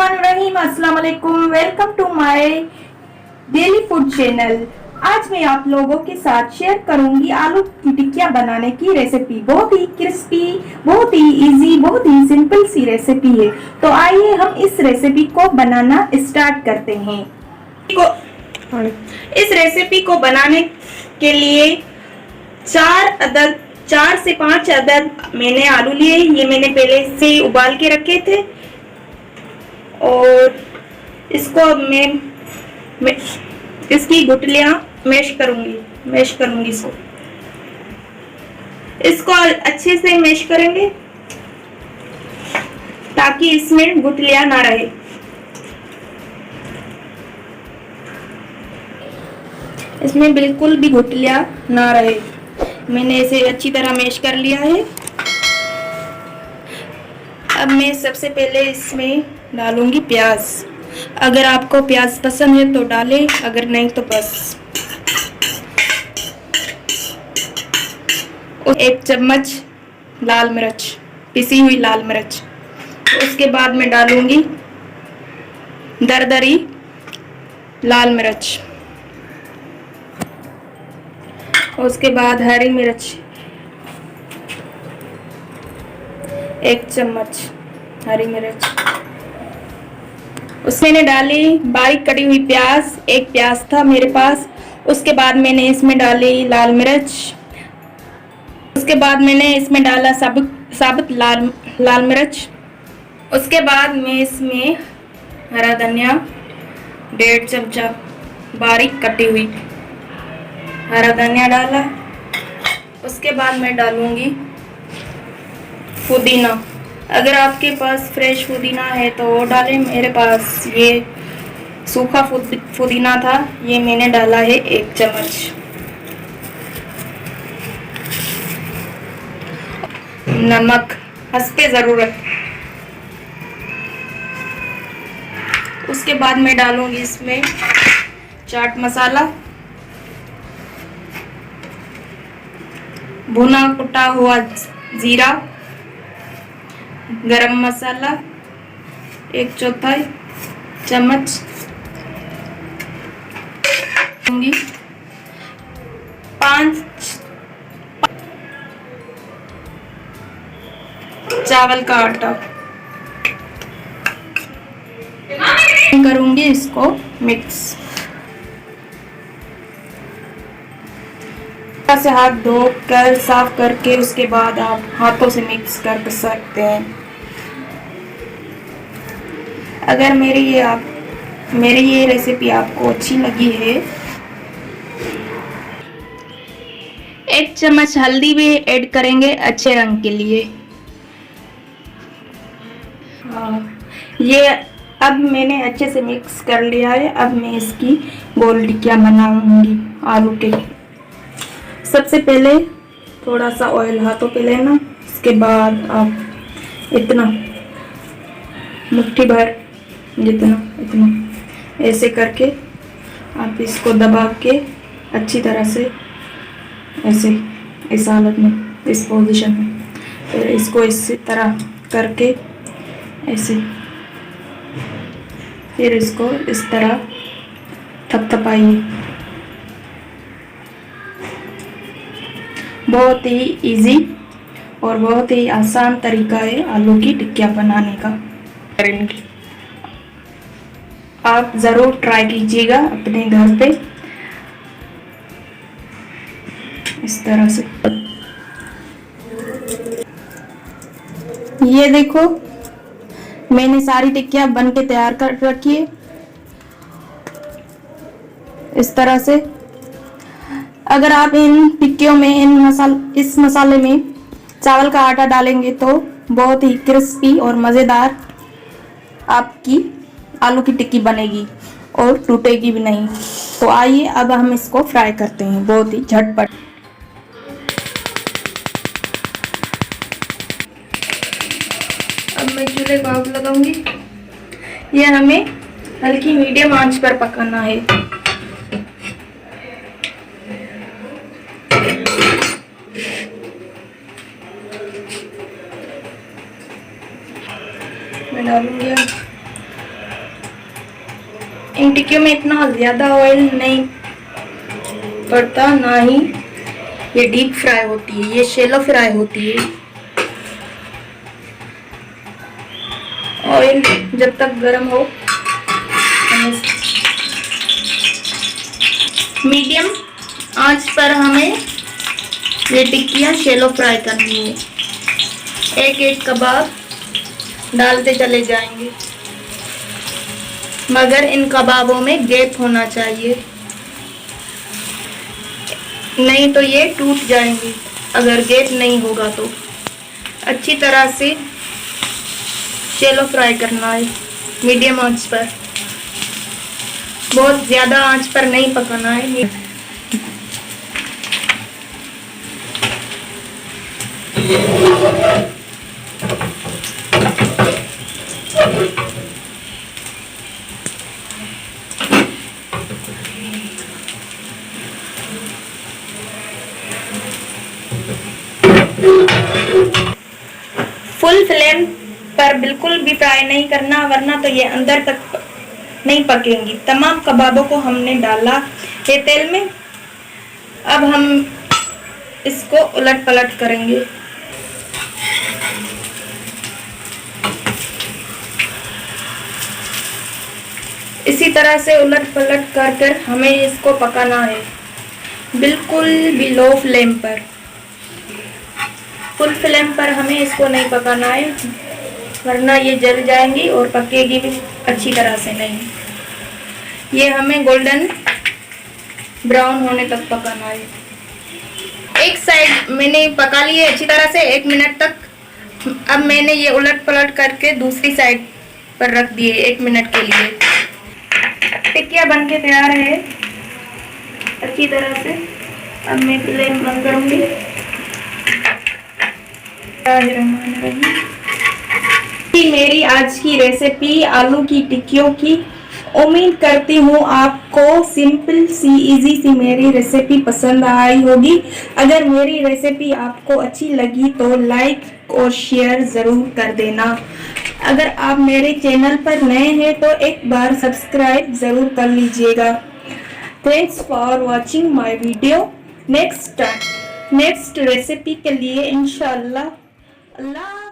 बिस्मिल्लाहिर्रहमानिर्रहीम। अस्सलाम वालेकुम। Welcome to my daily food channel. आज मैं आप लोगों के साथ शेयर करूंगी आलू की टिक्कियां बनाने की रेसिपी। बहुत ही क्रिस्पी, बहुत ही इजी, बहुत ही सिंपल सी रेसिपी है। तो आइए हम इस रेसिपी को बनाना स्टार्ट करते हैं। इस रेसिपी को बनाने के लिए 4 से 5 अदद मैंने आलू लिए। ये मैंने पहले से उबाल के रखे थे और इसको अब मैं इसकी गुठलियां मैश करूंगी इसको अच्छे से मैश करेंगे ताकि इसमें गुठलियां ना रहे। इसमें बिल्कुल भी गुठलियां ना रहे। मैंने इसे अच्छी तरह मैश कर लिया है। अब मैं सबसे पहले इसमें डालूंगी प्याज। अगर आपको प्याज पसंद है तो डालें, अगर नहीं तो बस। 1 चम्मच लाल मिर्च, पिसी हुई लाल मिर्च। उसके बाद मैं डालूंगी दरदरी लाल मिर्च। उसके बाद हरी मिर्च 1 चम्मच हरी मिर्च। उसमें मैंने डाली बारीक कटी हुई प्याज। 1 प्याज था मेरे पास। उसके बाद मैंने इसमें डाली लाल मिर्च। उसके बाद मैंने इसमें डाला साबुत लाल मिर्च। उसके बाद मैं इसमें हरा धनिया 1.5 चमचा बारीक कटी हुई हरा धनिया डाला। उसके बाद मैं डालूंगी पुदीना। अगर आपके पास फ्रेश पुदीना है तो वो डालें। मेरे पास ये सूखा पुदीना था, ये मैंने डाला है 1 चम्मच। नमक हस्बे ज़रूरत। उसके बाद मैं डालूंगी इसमें चाट मसाला, भुना कुटा हुआ जीरा, गरम मसाला 1/4 चम्मच, 5 चावल का आटा। करूंगी इसको मिक्स। से हाथ धोकर साफ करके उसके बाद आप हाथों से मिक्स कर सकते हैं। अगर मेरी ये रेसिपी आपको अच्छी लगी है, 1 चम्मच हल्दी भी ऐड करेंगे अच्छे रंग के लिए। ये अब मैंने अच्छे से मिक्स कर लिया है। अब मैं इसकी गोल टिक्कियां बनाऊंगी आलू के। सबसे पहले थोड़ा सा ऑयल हाथों पे लेना। उसके बाद आप इतना मुट्ठी भर इतना ऐसे करके आप इसको दबा के अच्छी तरह से ऐसे इस हालत में, इस पोजीशन में, फिर इसको इस तरह करके ऐसे, फिर इसको इस तरह थपथपाइए। बहुत ही इजी और बहुत ही आसान तरीका है आलू की टिक्कियां बनाने का। आप ज़रूर ट्राई कीजिएगा अपने घर पे इस तरह से। ये देखो मैंने सारी टिक्कियां बन के तैयार कर रखी है इस तरह से। अगर आप इन टिक्कियों में इस मसाले में चावल का आटा डालेंगे तो बहुत ही क्रिस्पी और मज़ेदार आपकी आलू की टिक्की बनेगी और टूटेगी भी नहीं। तो आइए अब हम इसको फ्राई करते हैं बहुत ही झटपट। अब मैं चूल्हे को आग लगाऊंगी। यह हमें हल्की मीडियम आंच पर पकाना है। मैं डालूंगी इन टिक्कियों में इतना ज़्यादा ऑयल नहीं पड़ता, ना ही ये डीप फ्राई होती है, ये शैलो फ्राई होती है। ऑयल जब तक गर्म हो, मीडियम आंच पर हमें ये टिक्कियाँ शैलो फ्राई करनी है। एक एक कबाब डालते चले जाएंगे, मगर इन कबाबों में गैप होना चाहिए, नहीं तो ये टूट जाएंगे। अगर गैप नहीं होगा तो अच्छी तरह से शैलो फ्राई करना है, मीडियम आंच पर, बहुत ज़्यादा आंच पर नहीं पकाना है। फुल फ्लेम पर बिल्कुल भी फ्राई नहीं करना, वरना तो ये अंदर तक नहीं पकेंगी। तमाम कबाबों को हमने डाला है तेल में। अब हम इसको उलट पलट करेंगे। इसी तरह से उलट पलट कर हमें इसको पकाना है, बिल्कुल भी लो फ्लेम पर। फुल फ्लेम पर हमें इसको नहीं पकाना है, वरना ये जल जाएंगी और पकेगी भी अच्छी तरह से नहीं। ये हमें गोल्डन ब्राउन होने तक पकाना है। एक साइड मैंने पका ली है अच्छी तरह से 1 मिनट तक। अब मैंने ये उलट पलट करके दूसरी साइड पर रख दिए 1 मिनट के लिए। टिक्कियाँ बन के तैयार है अच्छी तरह से। अब मैं फ्लेम बंद करूँगी। मेरी आज की रेसिपी आलू की टिक्कियों की। उम्मीद करती हूँ आपको सिंपल सी इजी सी मेरी रेसिपी पसंद आई होगी। अगर मेरी रेसिपी आपको अच्छी लगी तो लाइक और शेयर ज़रूर कर देना। अगर आप मेरे चैनल पर नए हैं तो एक बार सब्सक्राइब ज़रूर कर लीजिएगा। Thanks for watching my video. Next recipe के लिए इंशाल्लाह। अल्लाह।